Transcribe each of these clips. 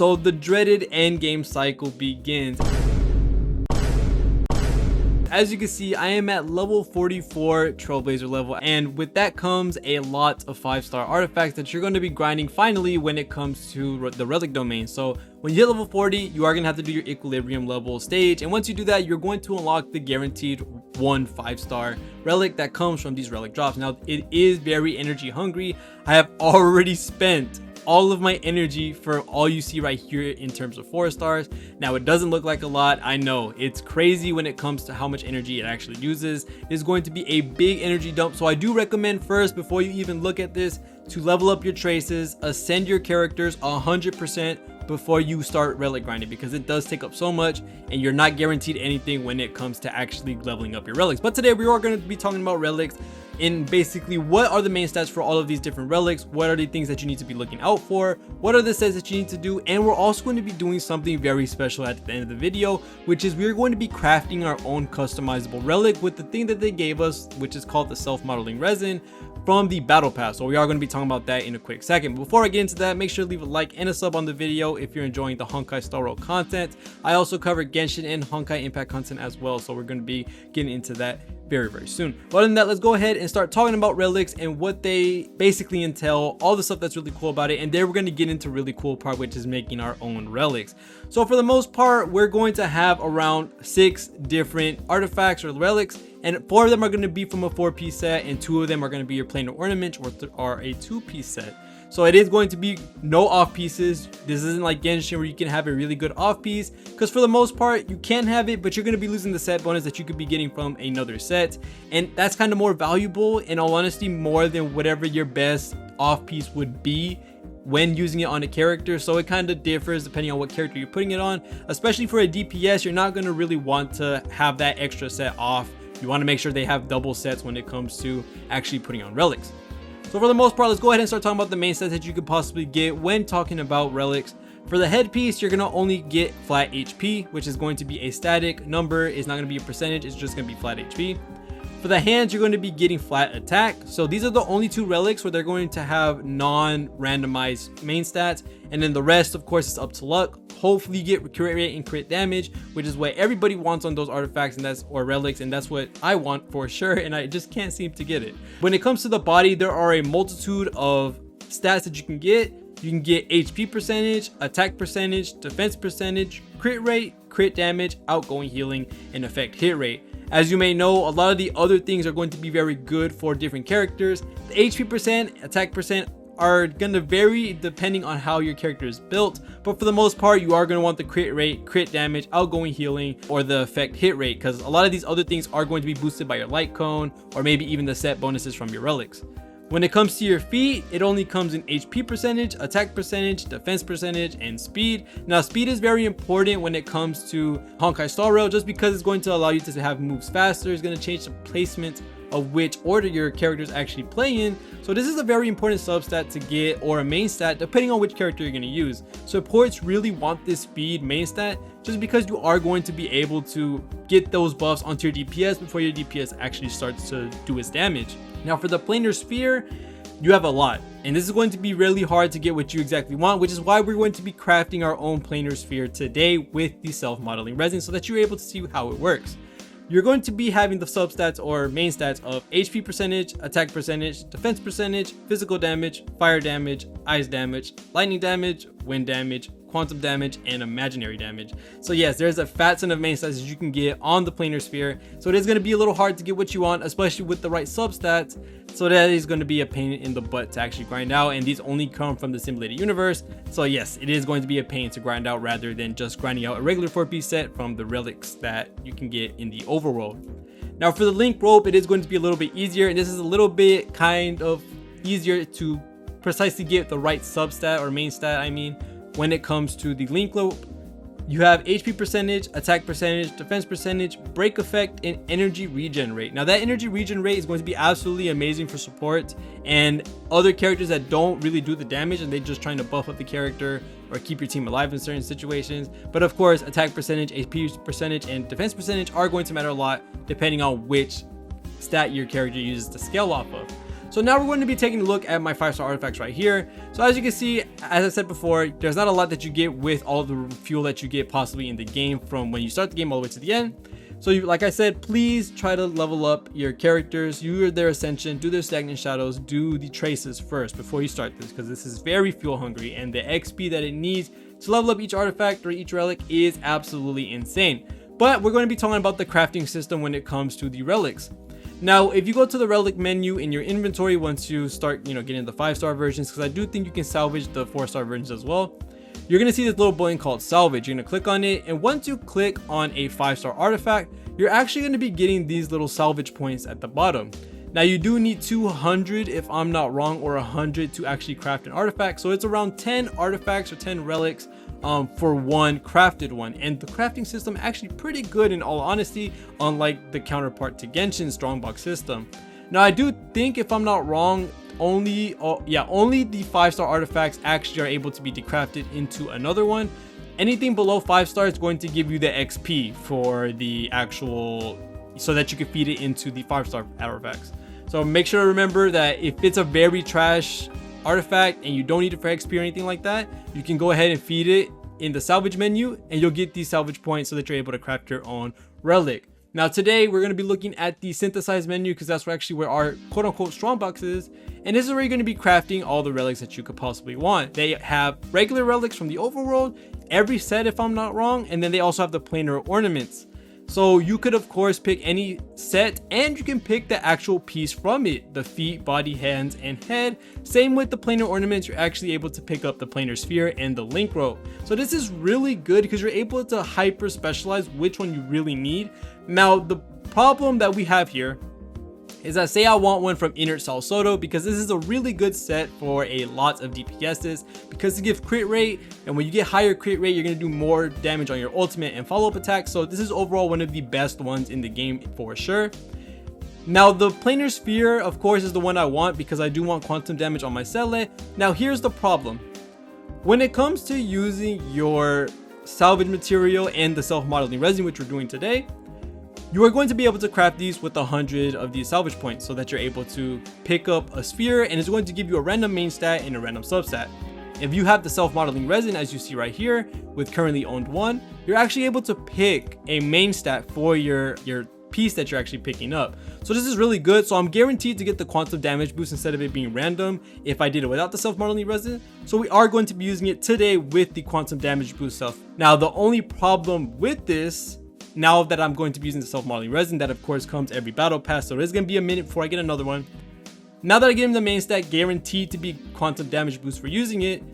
So the dreaded end game cycle begins. As you can see, I am at level 44 Trailblazer level, and with that comes a lot of 5-star artifacts that you're going to be grinding finally when it comes to the relic domain. So when you hit level 40, you are going to have to do your equilibrium level stage, and once you do that, you're going to unlock the guaranteed 1 5-star relic that comes from these relic drops. Now it is very energy hungry. I have already spent all of my energy for all you see right here in terms of 4 stars. Now it doesn't look like a lot, I know, it's crazy when it comes to how much energy it actually uses. It's going to be a big energy dump, so I do recommend first, before you even look at this, to level up your traces, ascend your characters 100% before you start relic grinding, because it does take up so much and you're not guaranteed anything when it comes to actually leveling up your relics. But today we are going to be talking about relics, in basically what are the main stats for all of these different relics, what are the things that you need to be looking out for, what are the sets that you need to do, and we're also going to be doing something very special at the end of the video, which is we're going to be crafting our own customizable relic with the thing that they gave us, which is called the self-modeling resin from the battle pass. So we are going to be talking about that in a quick second. But before I get into that, make sure to leave a like and a sub on the video if you're enjoying the Honkai Star Rail content. I also cover Genshin and Honkai Impact content as well, so we're going to be getting into that very soon. But other than that, let's go ahead and start talking about relics and what they basically entail, all the stuff that's really cool about it, and then we're going to get into a really cool part, which is making our own relics. So for the most part, we're going to have around 6 different artifacts or relics, and 4 of them are going to be from a 4-piece set, and 2 of them are going to be your planar ornaments or a 2-piece set. So it is going to be no off pieces. This isn't like Genshin where you can have a really good off piece, because for the most part you can have it, but you're going to be losing the set bonus that you could be getting from another set, and that's kind of more valuable, in all honesty, more than whatever your best off piece would be when using it on a character. So it kind of differs depending on what character you're putting it on. Especially for a DPS, you're not going to really want to have that extra set off. You want to make sure they have double sets when it comes to actually putting on relics. So for the most part, let's go ahead and start talking about the main sets that you could possibly get when talking about relics. For the headpiece, you're going to only get flat HP, which is going to be a static number. It's not going to be a percentage, it's just going to be flat HP. For the hands, you're going to be getting flat attack. So these are the only 2 relics where they're going to have non-randomized main stats, and then the rest, of course, is up to luck. Hopefully you get crit rate and crit damage, which is what everybody wants on those artifacts or relics, and that's what I want for sure, and I just can't seem to get it. When it comes to the body, there are a multitude of stats that you can get. You can get HP percentage, attack percentage, defense percentage, crit rate, crit damage, outgoing healing, and effect hit rate. As you may know, a lot of the other things are going to be very good for different characters. The HP percent, attack percent are going to vary depending on how your character is built, but for the most part you are going to want the crit rate, crit damage, outgoing healing, or the effect hit rate, because a lot of these other things are going to be boosted by your light cone or maybe even the set bonuses from your relics. When it comes to your feet, it only comes in HP percentage, attack percentage, defense percentage, and speed. Now speed is very important when it comes to Honkai Star Rail, just because it's going to allow you to have moves faster. It's going to change the placement of which order your characters actually play in. So this is a very important substat to get, or a main stat, depending on which character you're going to use. Supports really want this speed main stat just because you are going to be able to get those buffs onto your DPS before your DPS actually starts to do its damage. Now for the planar sphere, you have a lot, and this is going to be really hard to get what you exactly want, which is why we're going to be crafting our own planar sphere today with the self-modeling resin, so that you're able to see how it works. You're going to be having the substats or main stats of HP percentage, attack percentage, defense percentage, physical damage, fire damage, ice damage, lightning damage, wind damage, quantum damage, and imaginary damage. So yes, there's a fat ton of main stats that you can get on the planar sphere, so it is going to be a little hard to get what you want, especially with the right substats. So that is going to be a pain in the butt to actually grind out, and these only come from the simulated universe. So yes, it is going to be a pain to grind out rather than just grinding out a regular 4-piece set from the relics that you can get in the overworld. Now for the link rope, it is going to be a little bit easier, and this is a little bit kind of easier to precisely get the right substat or main stat. I mean, when it comes to the link rope, you have HP percentage, attack percentage, defense percentage, break effect, and energy regen rate. Now that energy regen rate is going to be absolutely amazing for support and other characters that don't really do the damage and they're just trying to buff up the character or keep your team alive in certain situations. But of course, attack percentage, HP percentage, and defense percentage are going to matter a lot depending on which stat your character uses to scale off of. So now we're going to be taking a look at my 5-star artifacts right here. So as you can see, as I said before, there's not a lot that you get with all the fuel that you get possibly in the game from when you start the game all the way to the end. So like I said, please try to level up your characters, do their ascension, do their stagnant shadows, do the traces first before you start this, because this is very fuel hungry and the XP that it needs to level up each artifact or each relic is absolutely insane. But we're going to be talking about the crafting system when it comes to the relics. Now, if you go to the relic menu in your inventory once you start, getting the 5-star versions, because I do think you can salvage the 4-star versions as well, you're going to see this little button called salvage. You're going to click on it, and once you click on a 5-star artifact, you're actually going to be getting these little salvage points at the bottom. Now, you do need 200 if I'm not wrong, or 100 to actually craft an artifact. So it's around 10 artifacts or 10 relics for one crafted one, and the crafting system actually pretty good in all honesty, unlike the counterpart to Genshin's strongbox system. Now, I do think, if I'm not wrong, only the 5-star artifacts actually are able to be decrafted into another one. Anything below 5 stars is going to give you the XP for the actual, so that you can feed it into the 5-star artifacts. So make sure to remember that if it's a very trash artifact and you don't need it for XP or anything like that, you can go ahead and feed it in the salvage menu and you'll get these salvage points so that you're able to craft your own relic. Now today we're going to be looking at the synthesize menu, because that's where our quote-unquote strongbox is, and this is where you're going to be crafting all the relics that you could possibly want. They have regular relics from the overworld, every set if I'm not wrong, and then they also have the planar ornaments. So you could of course pick any set, and you can pick the actual piece from it, the feet, body, hands, and head. Same with the planar ornaments, you're actually able to pick up the planar sphere and the link rope. So this is really good because you're able to hyper specialize which one you really need. Now the problem that we have here is that, say I want one from Inert Sal Soto, because this is a really good set for a lot of DPSs, because it gives crit rate, and when you get higher crit rate, you're going to do more damage on your ultimate and follow-up attacks. So this is overall one of the best ones in the game for sure. Now the planar sphere of course is the one I want, because I do want quantum damage on my Cele. Now here's the problem. When it comes to using your salvage material and the self-modeling resin, which we're doing today, you are going to be able to craft these with 100 of these salvage points, so that you're able to pick up a sphere, and it's going to give you a random main stat and a random substat. If you have the self-modeling resin, as you see right here, with currently owned one, you're actually able to pick a main stat for your piece that you're actually picking up. So this is really good. So I'm guaranteed to get the quantum damage boost instead of it being random if I did it without the self-modeling resin. So we are going to be using it today with the quantum damage boost self. Now the only problem with this, now that I'm going to be using the self-modeling resin, that of course comes every battle pass, so it's going to be a minute before I get another one. Now that I get him the main stat guaranteed to be quantum damage boost for using it,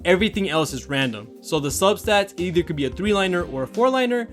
everything else is random. So the substats either could be a 3-liner or a 4-liner,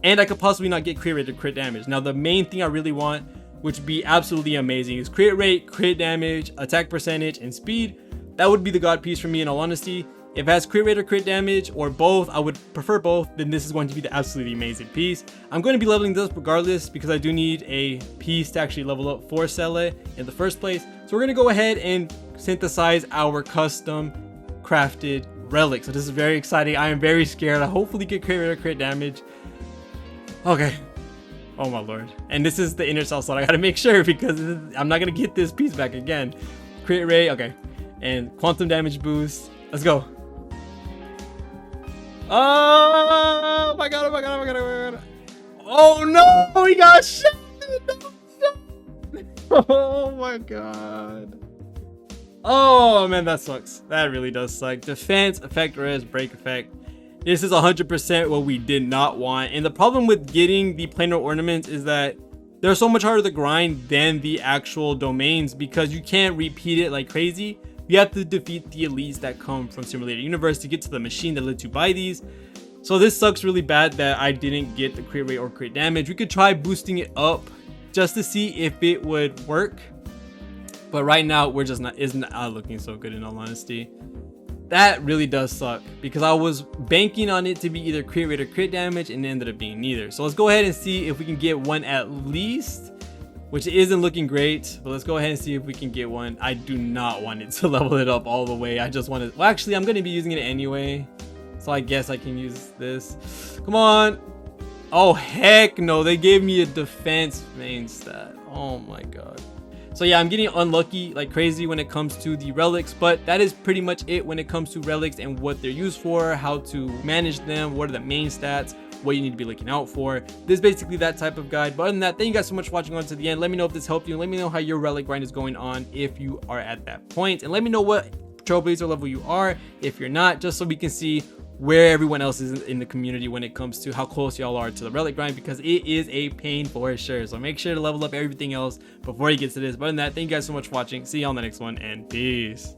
and I could possibly not get crit rate or crit damage. Now the main thing I really want, which would be absolutely amazing, is crit rate, crit damage, attack percentage, and speed. That would be the god piece for me in all honesty. If it has crit rate or crit damage, or both, I would prefer both, then this is going to be the absolutely amazing piece. I'm going to be leveling this regardless, because I do need a piece to actually level up for Cele in the first place. So we're going to go ahead and synthesize our custom crafted relic. So this is very exciting. I am very scared. I hopefully get crit rate or crit damage. Okay. Oh my lord. And this is the inner cell slot. I gotta make sure, because I'm not gonna get this piece back again. Crit rate, okay. And quantum damage boost. Let's go. Oh my god, oh my god, oh my god, oh my god. Oh no, he got shot. Oh my god. Oh man, that sucks. That really does suck. Defense, effect res, break effect. This is 100% what we did not want. And the problem with getting the planar ornaments is that they're so much harder to grind than the actual domains, because you can't repeat it like crazy. You have to defeat the elites that come from Simulator Universe to get to the machine that lets you buy these. So this sucks really bad that I didn't get the crit rate or crit damage. We could try boosting it up just to see if it would work. But right now we're just not, isn't looking so good in all honesty. That really does suck, because I was banking on it to be either crit rate or crit damage, and it ended up being neither. So let's go ahead and see if we can get one at least, which isn't looking great, but let's go ahead and see if we can get one. I do not want it to level it up all the way. I just want to, well actually I'm going to be using it anyway, so I guess I can use this. Come on. Oh heck no, they gave me a defense main stat. Oh my god. So yeah, I'm getting unlucky like crazy when it comes to the relics, but that is pretty much it when it comes to relics and what they're used for, how to manage them, what are the main stats, what you need to be looking out for. This is basically that type of guide. But other than that, thank you guys so much for watching on to the end. Let me know if this helped you. Let me know how your relic grind is going on if you are at that point, and let me know what trailblazer level you are if you're not, just so we can see where everyone else is in the community when it comes to how close y'all are to the relic grind, because it is a pain for sure. So make sure to level up everything else before you get to this. But other than that, thank you guys so much for watching. See you on the next one, and peace.